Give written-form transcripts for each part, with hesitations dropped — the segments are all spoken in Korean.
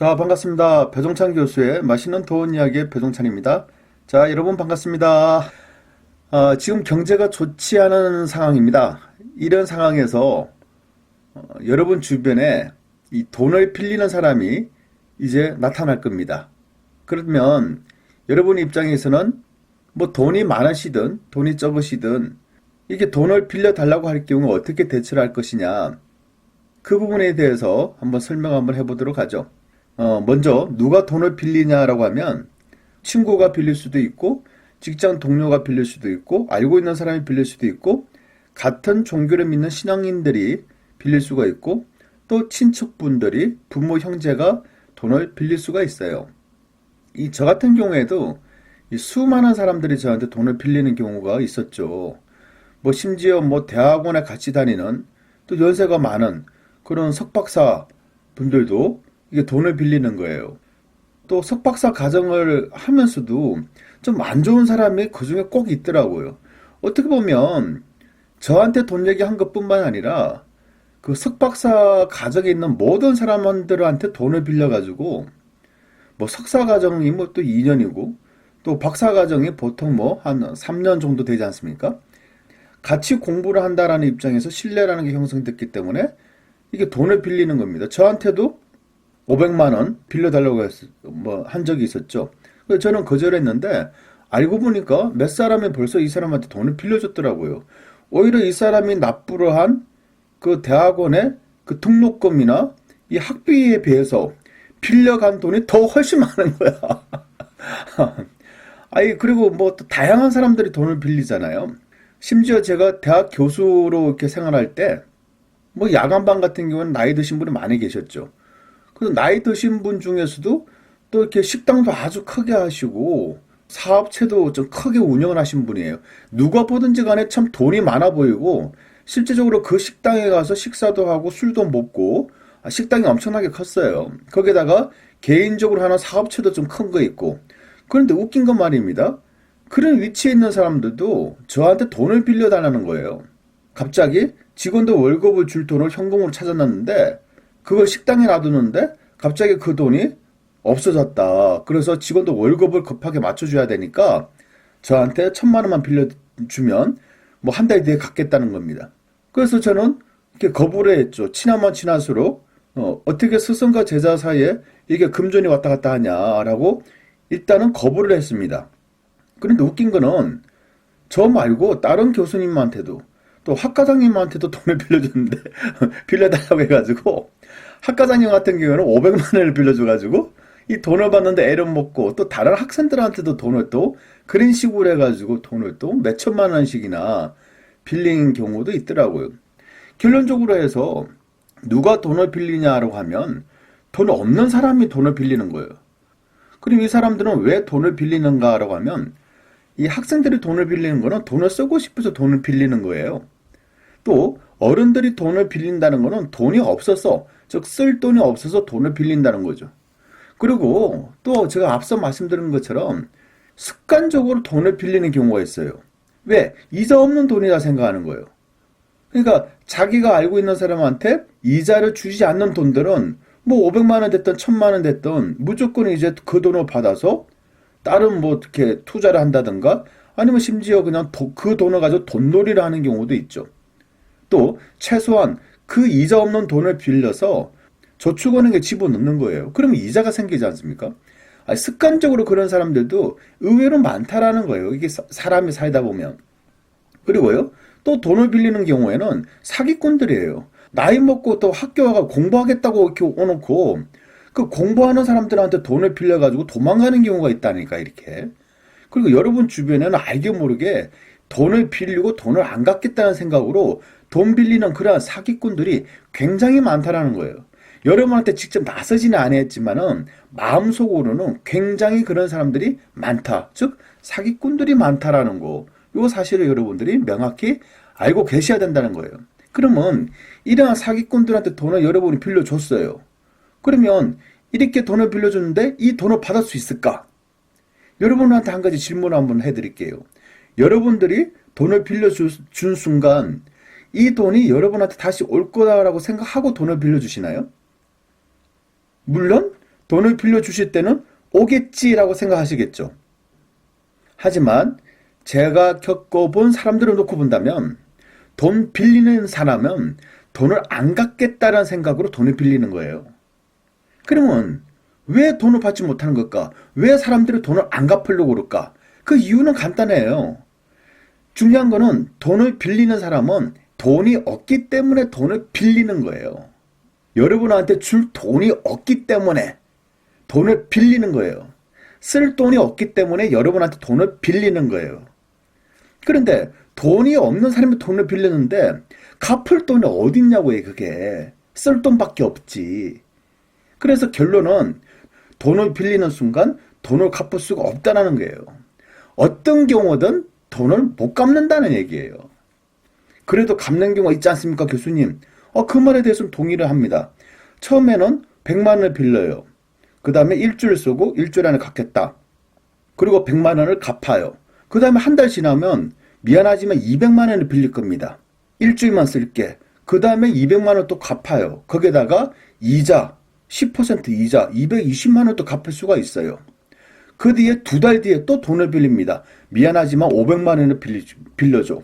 자, 반갑습니다. 배종찬 교수의 맛있는 도원 이야기의 배종찬입니다. 자, 여러분 반갑습니다. 지금 경제가 좋지 않은 상황입니다. 이런 상황에서 여러분 주변에 이 돈을 빌리는 사람이 이제 나타날 겁니다. 그러면 여러분 입장에서는 뭐 돈이 많으시든 돈이 적으시든 이게 돈을 빌려달라고 할 경우 어떻게 대처를 할 것이냐, 그 부분에 대해서 한번 설명 한번 해보도록 하죠. 먼저 누가 돈을 빌리냐라고 하면 친구가 빌릴 수도 있고 직장 동료가 빌릴 수도 있고 알고 있는 사람이 빌릴 수도 있고 같은 종교를 믿는 신앙인들이 빌릴 수가 있고 또 친척분들이 부모 형제가 돈을 빌릴 수가 있어요. 저 같은 경우에도 이 수많은 사람들이 저한테 돈을 빌리는 경우가 있었죠. 뭐 심지어 뭐 대학원에 같이 다니는 또 연세가 많은 그런 석박사 분들도 이게 돈을 빌리는 거예요. 또 석박사 과정을 하면서도 좀 안 좋은 사람이 그 중에 꼭 있더라고요. 어떻게 보면 저한테 돈 얘기한 것뿐만 아니라 그 석박사 과정에 있는 모든 사람들한테 돈을 빌려가지고 뭐 석사 과정이 뭐 또 2년이고 또 박사 과정이 보통 뭐 한 3년 정도 되지 않습니까? 같이 공부를 한다라는 입장에서 신뢰라는 게 형성됐기 때문에 이게 돈을 빌리는 겁니다. 저한테도 500만 원 빌려달라고 한 적이 있었죠. 그래서 저는 거절했는데 알고 보니까 몇 사람이 벌써 이 사람한테 돈을 빌려줬더라고요. 오히려 이 사람이 납부를 한 그 대학원의 그 등록금이나 이 학비에 비해서 빌려간 돈이 더 훨씬 많은 거야. 그리고 뭐 또 다양한 사람들이 돈을 빌리잖아요. 심지어 제가 대학 교수로 이렇게 생활할 때 뭐 야간반 같은 경우는 나이 드신 분이 많이 계셨죠. 그래서 나이 드신 분 중에서도 또 이렇게 식당도 아주 크게 하시고 사업체도 좀 크게 운영을 하신 분이에요. 누가 보든지 간에 참 돈이 많아 보이고 실제적으로 그 식당에 가서 식사도 하고 술도 먹고 식당이 엄청나게 컸어요. 거기다가 개인적으로 하는 사업체도 좀 큰 거 있고. 그런데 웃긴 건 말입니다. 그런 위치에 있는 사람들도 저한테 돈을 빌려달라는 거예요. 갑자기 직원들 월급을 줄 돈을 현금으로 찾아놨는데 그걸 식당에 놔두는데 갑자기 그 돈이 없어졌다. 그래서 직원들 월급을 급하게 맞춰줘야 되니까 저한테 1,000만 원만 빌려주면 뭐 한 달 뒤에 갚겠다는 겁니다. 그래서 저는 이렇게 거부를 했죠. 친하면 친할수록 어떻게 스승과 제자 사이에 이게 금전이 왔다 갔다 하냐라고 일단은 거부를 했습니다. 그런데 웃긴 거는 저 말고 다른 교수님한테도 또 학과장님한테도 돈을 빌려줬는데 빌려달라고 해가지고 학과장님 같은 경우는 500만 원을 빌려줘가지고 이 돈을 받는데 애를 먹고 또 다른 학생들한테도 돈을 또 그런 식으로 해가지고 돈을 또 몇천만 원씩이나 빌린 경우도 있더라고요. 결론적으로 해서 누가 돈을 빌리냐라고 하면 돈 없는 사람이 돈을 빌리는 거예요. 그럼 이 사람들은 왜 돈을 빌리는가라고 하면 이 학생들이 돈을 빌리는 거는 돈을 쓰고 싶어서 돈을 빌리는 거예요. 또 어른들이 돈을 빌린다는 거는 돈이 없어서, 즉 쓸 돈이 없어서 돈을 빌린다는 거죠. 그리고 또 제가 앞서 말씀드린 것처럼 습관적으로 돈을 빌리는 경우가 있어요. 왜? 이자 없는 돈이라 생각하는 거예요. 그러니까 자기가 알고 있는 사람한테 이자를 주지 않는 돈들은 뭐 500만 원 됐든 1,000만 원 됐든 무조건 이제 그 돈을 받아서 다른 뭐 어떻게 투자를 한다든가 아니면 심지어 그냥 그 돈을 가지고 돈놀이를 하는 경우도 있죠. 또 최소한 그 이자 없는 돈을 빌려서 저축은행에 집어넣는 거예요. 그러면 이자가 생기지 않습니까? 습관적으로 그런 사람들도 의외로 많다라는 거예요. 이게 사람이 살다 보면. 그리고요, 또 돈을 빌리는 경우에는 사기꾼들이에요. 나이 먹고 또 학교 와가 공부하겠다고 이렇게 오놓고 그 공부하는 사람들한테 돈을 빌려가지고 도망가는 경우가 있다니까, 이렇게. 그리고 여러분 주변에는 알게 모르게 돈을 빌리고 돈을 안 갚겠다는 생각으로 돈 빌리는 그러한 사기꾼들이 굉장히 많다라는 거예요. 여러분한테 직접 나서지는 않았지만은 마음속으로는 굉장히 그런 사람들이 많다. 즉 사기꾼들이 많다라는 거. 요 사실을 여러분들이 명확히 알고 계셔야 된다는 거예요. 그러면 이러한 사기꾼들한테 돈을 여러분이 빌려줬어요. 그러면 이렇게 돈을 빌려줬는데 이 돈을 받을 수 있을까? 여러분한테 한 가지 질문을 한번 해드릴게요. 여러분들이 돈을 빌려준 순간 이 돈이 여러분한테 다시 올 거다라고 생각하고 돈을 빌려주시나요? 물론 돈을 빌려주실 때는 오겠지라고 생각하시겠죠. 하지만 제가 겪어본 사람들을 놓고 본다면 돈 빌리는 사람은 돈을 안 갚겠다라는 생각으로 돈을 빌리는 거예요. 그러면 왜 돈을 받지 못하는 걸까? 왜 사람들이 돈을 안 갚으려고 그럴까? 그 이유는 간단해요. 중요한 거는 돈을 빌리는 사람은 돈이 없기 때문에 돈을 빌리는 거예요. 여러분한테 줄 돈이 없기 때문에 돈을 빌리는 거예요. 쓸 돈이 없기 때문에 여러분한테 돈을 빌리는 거예요. 그런데 돈이 없는 사람이 돈을 빌렸는데 갚을 돈이 어디 있냐고요, 그게. 쓸 돈밖에 없지. 그래서 결론은 돈을 빌리는 순간 돈을 갚을 수가 없다는 거예요. 어떤 경우든 돈을 못 갚는다는 얘기예요. 그래도 갚는 경우가 있지 않습니까, 교수님? 그 말에 대해서는 동의를 합니다. 처음에는 100만 원을 빌려요. 그 다음에 일주일 쓰고 일주일 안에 갚겠다. 그리고 100만 원을 갚아요. 그 다음에 한 달 지나면 미안하지만 200만 원을 빌릴 겁니다. 일주일만 쓸게. 그 다음에 200만 원 또 갚아요. 거기에다가 이자, 10% 이자, 220만 원 또 갚을 수가 있어요. 그 뒤에 2달 뒤에 또 돈을 빌립니다. 미안하지만 500만 원을 빌려줘.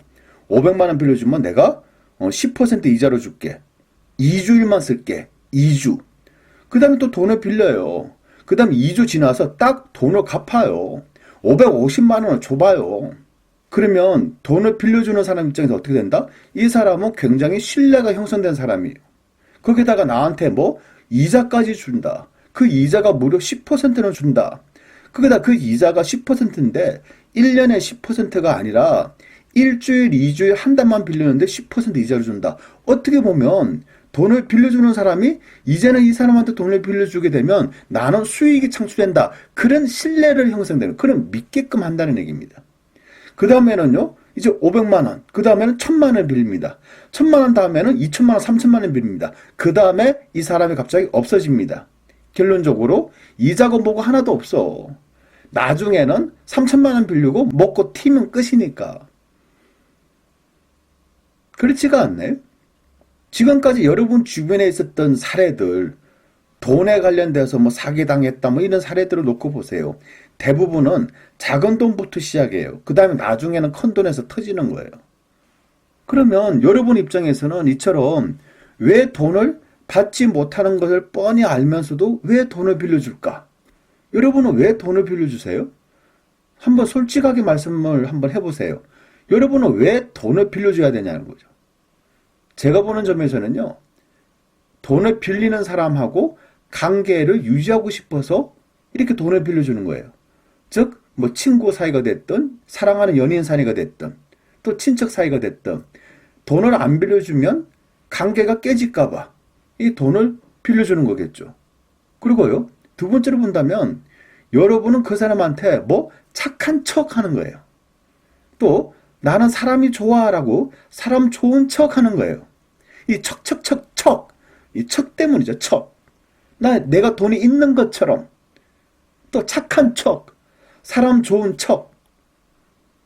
500만 원 빌려주면 내가 10% 이자로 줄게. 2주일만 쓸게. 2주. 그 다음에 또 돈을 빌려요. 그 다음에 2주 지나서 딱 돈을 갚아요. 550만 원을 줘봐요. 그러면 돈을 빌려주는 사람 입장에서 어떻게 된다? 이 사람은 굉장히 신뢰가 형성된 사람이에요. 거기다가 나한테 이자까지 준다. 그 이자가 무려 10%는 준다. 거기다 그 이자가 10%인데 1년에 10%가 아니라 일주일, 2주일, 한 달만 빌리는데 10% 이자를 준다. 어떻게 보면 돈을 빌려주는 사람이 이제는 이 사람한테 돈을 빌려주게 되면 나는 수익이 창출된다. 그런 신뢰를 형성되는, 그런 믿게끔 한다는 얘기입니다. 그 다음에는요, 이제 500만 원, 그 다음에는 1000만 원을 빌립니다. 1000만 원 다음에는 2000만 원, 3000만 원 빌립니다. 그 다음에 이 사람이 갑자기 없어집니다. 결론적으로 이자고 뭐고 하나도 없어. 나중에는 3000만 원 빌리고 먹고 튀면 끝이니까. 그렇지가 않나요? 지금까지 여러분 주변에 있었던 사례들, 돈에 관련돼서 사기당했다 이런 사례들을 놓고 보세요. 대부분은 작은 돈부터 시작해요. 그 다음에 나중에는 큰 돈에서 터지는 거예요. 그러면 여러분 입장에서는 이처럼 왜 돈을 받지 못하는 것을 뻔히 알면서도 왜 돈을 빌려줄까? 여러분은 왜 돈을 빌려주세요? 한번 솔직하게 말씀을 한번 해보세요. 여러분은 왜 돈을 빌려줘야 되냐는 거죠. 제가 보는 점에서는요, 돈을 빌리는 사람하고 관계를 유지하고 싶어서 이렇게 돈을 빌려주는 거예요. 즉, 친구 사이가 됐든, 사랑하는 연인 사이가 됐든, 또 친척 사이가 됐든, 돈을 안 빌려주면 관계가 깨질까봐 이 돈을 빌려주는 거겠죠. 그리고요, 두 번째로 본다면, 여러분은 그 사람한테 착한 척 하는 거예요. 또, 나는 사람이 좋아라고 사람 좋은 척 하는 거예요. 이 척. 이 척 때문이죠, 척. 내가 돈이 있는 것처럼. 또 착한 척. 사람 좋은 척.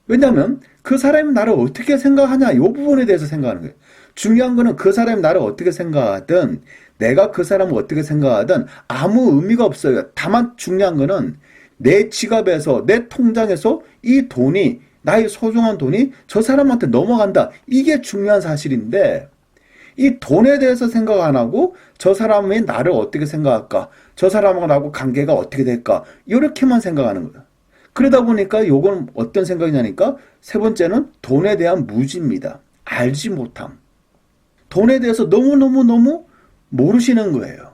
왜냐하면 그 사람이 나를 어떻게 생각하냐, 이 부분에 대해서 생각하는 거예요. 중요한 거는 그 사람이 나를 어떻게 생각하든, 내가 그 사람을 어떻게 생각하든 아무 의미가 없어요. 다만 중요한 거는 내 지갑에서, 내 통장에서 이 돈이, 나의 소중한 돈이 저 사람한테 넘어간다. 이게 중요한 사실인데, 이 돈에 대해서 생각 안 하고 저 사람이 나를 어떻게 생각할까? 저 사람하고 나하고 관계가 어떻게 될까? 이렇게만 생각하는 거예요. 그러다 보니까 요건 어떤 생각이냐니까, 세 번째는 돈에 대한 무지입니다. 알지 못함. 돈에 대해서 너무 모르시는 거예요.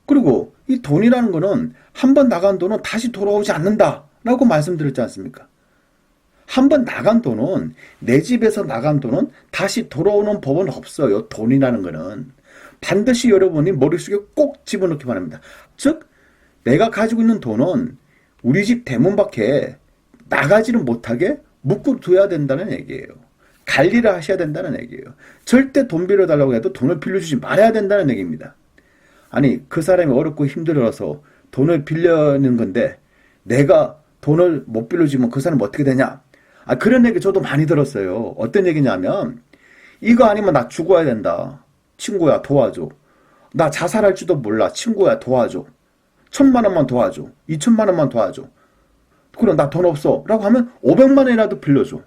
그리고 이 돈이라는 거는 한 번 나간 돈은 다시 돌아오지 않는다라고 말씀드렸지 않습니까? 한 번 나간 돈은, 내 집에서 나간 돈은 다시 돌아오는 법은 없어요. 돈이라는 거는. 반드시 여러분이 머릿속에 꼭 집어넣기 바랍니다. 즉, 내가 가지고 있는 돈은 우리 집 대문 밖에 나가지를 못하게 묶어둬야 된다는 얘기예요. 관리를 하셔야 된다는 얘기예요. 절대 돈 빌려달라고 해도 돈을 빌려주지 말아야 된다는 얘기입니다. 아니, 그 사람이 어렵고 힘들어서 돈을 빌려는 건데 내가 돈을 못 빌려주면 그 사람은 어떻게 되냐? 그런 얘기 저도 많이 들었어요. 어떤 얘기냐면, 이거 아니면 나 죽어야 된다. 친구야, 도와줘. 나 자살할지도 몰라. 친구야, 도와줘. 1,000만 원만 도와줘. 2,000만 원만 도와줘. 그럼 나 돈 없어. 라고 하면 500만 원이라도 빌려줘.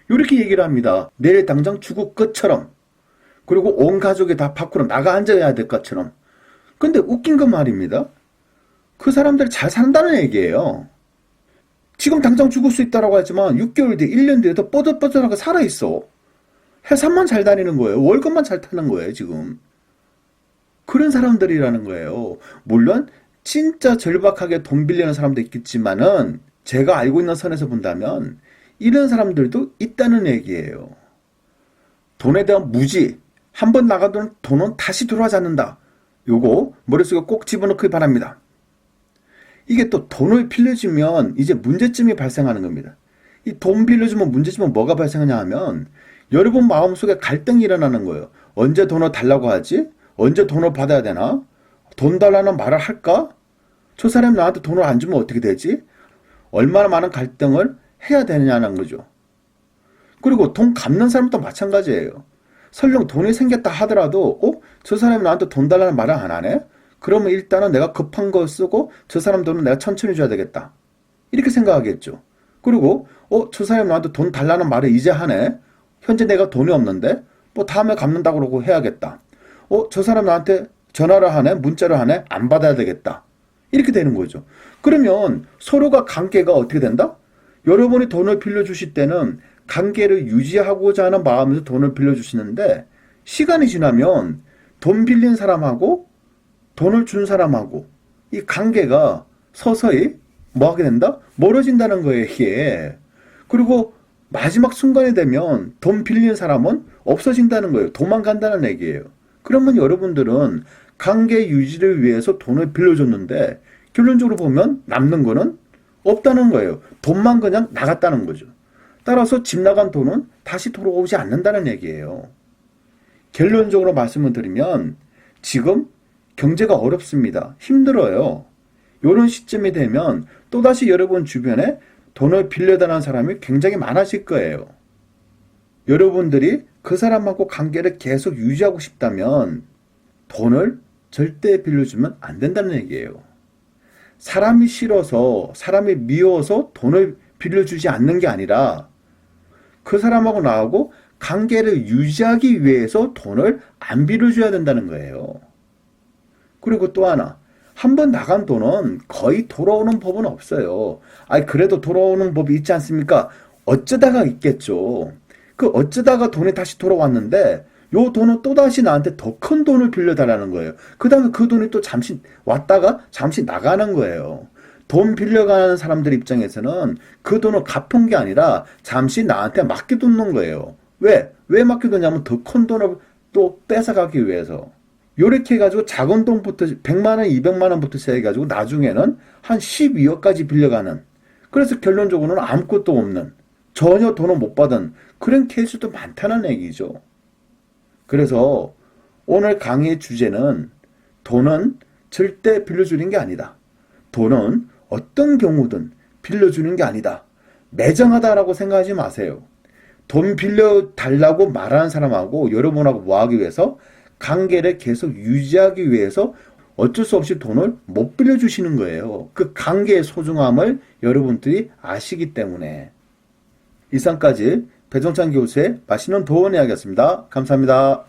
이렇게 얘기를 합니다. 내일 당장 죽을 것처럼. 그리고 온 가족이 다 밖으로 나가 앉아야 될 것처럼. 근데 웃긴 건 말입니다. 그 사람들이 잘 산다는 얘기예요. 지금 당장 죽을 수 있다고 하지만 6개월 뒤, 1년 뒤에도 뻐들뻐들하게 살아있어. 회사만 잘 다니는 거예요. 월급만 잘 타는 거예요, 지금. 그런 사람들이라는 거예요. 물론 진짜 절박하게 돈 빌리는 사람도 있겠지만은 제가 알고 있는 선에서 본다면 이런 사람들도 있다는 얘기예요. 돈에 대한 무지, 한번 나가던 돈은 다시 돌아오지 않는다. 요거 머릿속에 꼭 집어넣기 바랍니다. 이게 또 돈을 빌려주면 이제 문제점이 발생하는 겁니다. 이 돈 빌려주면 문제점은 뭐가 발생하냐 하면 여러분 마음속에 갈등이 일어나는 거예요. 언제 돈을 달라고 하지? 언제 돈을 받아야 되나? 돈 달라는 말을 할까? 저 사람이 나한테 돈을 안 주면 어떻게 되지? 얼마나 많은 갈등을 해야 되느냐는 거죠. 그리고 돈 갚는 사람도 마찬가지예요. 설령 돈이 생겼다 하더라도 저 사람이 나한테 돈 달라는 말을 안 하네? 그러면 일단은 내가 급한 거 쓰고 저 사람 돈은 내가 천천히 줘야 되겠다. 이렇게 생각하겠죠. 그리고 저 사람이 나한테 돈 달라는 말을 이제 하네? 현재 내가 돈이 없는데 뭐 다음에 갚는다고 그러고 해야겠다. 저 사람 나한테 전화를 하네? 문자를 하네? 안 받아야 되겠다. 이렇게 되는 거죠. 그러면 서로가 관계가 어떻게 된다? 여러분이 돈을 빌려주실 때는 관계를 유지하고자 하는 마음에서 돈을 빌려주시는데 시간이 지나면 돈 빌린 사람하고 돈을 준 사람하고 이 관계가 서서히 뭐 하게 된다? 멀어진다는 거예요, 이게. 그리고 마지막 순간이 되면 돈 빌린 사람은 없어진다는 거예요. 도망간다는 얘기예요. 그러면 여러분들은 관계 유지를 위해서 돈을 빌려줬는데 결론적으로 보면 남는 거는 없다는 거예요. 돈만 그냥 나갔다는 거죠. 따라서 집 나간 돈은 다시 돌아오지 않는다는 얘기예요. 결론적으로 말씀을 드리면 지금 경제가 어렵습니다. 힘들어요. 이런 시점이 되면 또다시 여러분 주변에 돈을 빌려달라는 사람이 굉장히 많아질 거예요. 여러분들이 그 사람하고 관계를 계속 유지하고 싶다면 돈을 절대 빌려주면 안 된다는 얘기예요. 사람이 싫어서, 사람이 미워서 돈을 빌려주지 않는 게 아니라 그 사람하고 나하고 관계를 유지하기 위해서 돈을 안 빌려줘야 된다는 거예요. 그리고 또 하나, 한 번 나간 돈은 거의 돌아오는 법은 없어요. 그래도 돌아오는 법이 있지 않습니까? 어쩌다가 있겠죠. 그 어쩌다가 돈이 다시 돌아왔는데 요 돈은 또다시 나한테 더 큰 돈을 빌려달라는 거예요. 그 다음에 그 돈이 또 잠시 왔다가 잠시 나가는 거예요. 돈 빌려가는 사람들 입장에서는 그 돈을 갚은 게 아니라 잠시 나한테 맡겨두는 거예요. 왜? 왜 맡겨두냐면 더 큰 돈을 또 뺏어가기 위해서. 요렇게 해가지고 작은 돈부터 100만 원, 200만 원부터 시작해가지고 나중에는 한 12억까지 빌려가는. 그래서 결론적으로는 아무것도 없는, 전혀 돈을 못 받은 그런 케이스도 많다는 얘기죠. 그래서 오늘 강의의 주제는 돈은 절대 빌려주는 게 아니다. 돈은 어떤 경우든 빌려주는 게 아니다. 매정하다라고 생각하지 마세요. 돈 빌려달라고 말하는 사람하고 여러분하고 뭐하기 위해서? 관계를 계속 유지하기 위해서 어쩔 수 없이 돈을 못 빌려주시는 거예요. 그 관계의 소중함을 여러분들이 아시기 때문에. 이상까지 배종찬 교수의 맛있는 도움 이야기였습니다. 감사합니다.